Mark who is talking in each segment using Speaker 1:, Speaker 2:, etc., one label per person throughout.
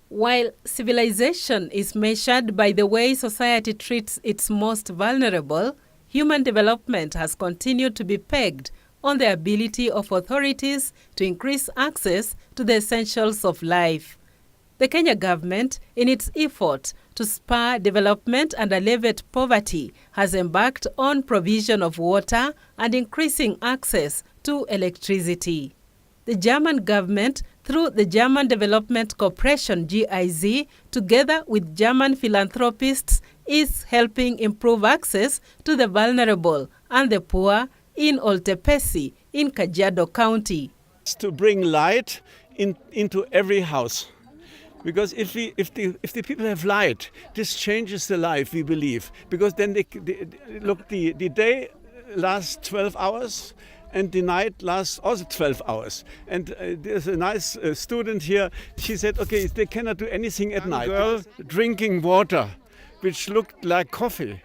Speaker 1: While civilization is measured by the way society treats its most vulnerable, human development has continued to be pegged on the ability of authorities to increase access to the essentials of life. The Kenya government, in its effort to spur development and alleviate poverty, has embarked on provision of water and increasing access to electricity. The German government, through the German Development Corporation GIZ, together with German philanthropists, is helping improve access to the vulnerable and the poor in Oltepesi in Kajiado County.
Speaker 2: To bring light into every house. Because if the people have light, this changes the life, we believe. Because then the day lasts 12 hours and the night lasts also 12 hours. And there's a nice student here. She said, okay, they cannot do anything at night. Girl drinking water, which looked like coffee,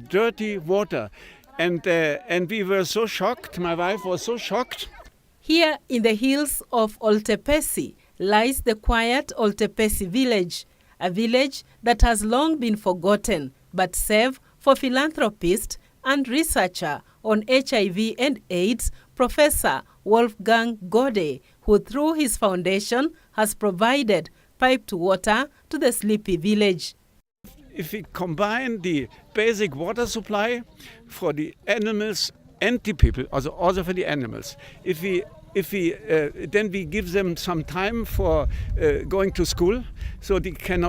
Speaker 2: dirty water. And we were so shocked, my wife was so shocked.
Speaker 1: Here in the hills of Oltepesi lies the quiet Oltepesi village, a village that has long been forgotten, but save for philanthropist and researcher on HIV and AIDS, Professor Wolfgang Gohde, who through his foundation has provided piped water to the sleepy village.
Speaker 2: If we combine the basic water supply for the animals and the people, also for the animals, then we give them some time for going to school, so they could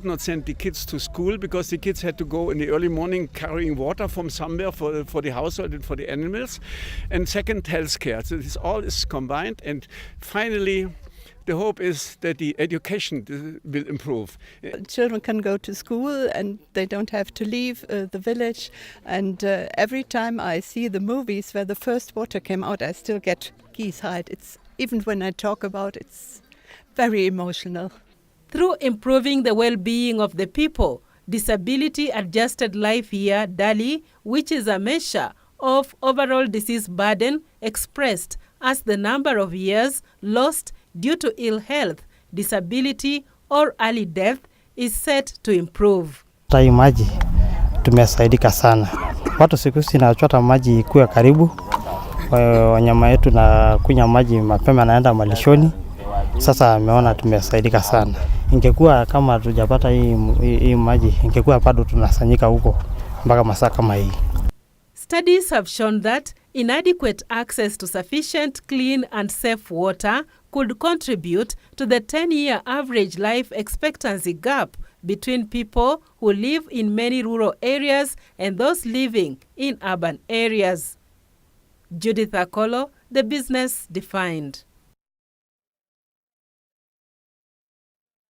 Speaker 2: not send the kids to school because the kids had to go in the early morning carrying water from somewhere for the household and for the animals. And second, healthcare. So this all is combined. And finally, the hope is that the education will improve.
Speaker 3: Children can go to school and they don't have to leave the village. And every time I see the movies where the first water came out, I still get geese-eyed. Even when I talk about it, it's very emotional.
Speaker 1: Through improving the well-being of the people, disability-adjusted life year, DALI, which is a measure of overall disease burden expressed as the number of years lost due to ill health, disability, or early death, is set to improve.
Speaker 4: Tai maji tumesaidika sana. Watu siku hizi tunachota maji kuwa karibu. Wanyama yetu na kunywa maji mapema naenda malishoni. Sasa ameona tumesaidika sana. Ingekuwa kama tujapata hii maji, ingekuwa bado tunasanyika huko mpaka masaa kama hii.
Speaker 1: Studies have shown that inadequate access to sufficient, clean and safe water could contribute to the 10-year average life expectancy gap between people who live in many rural areas and those living in urban areas. Judith Akolo, The Business Defined.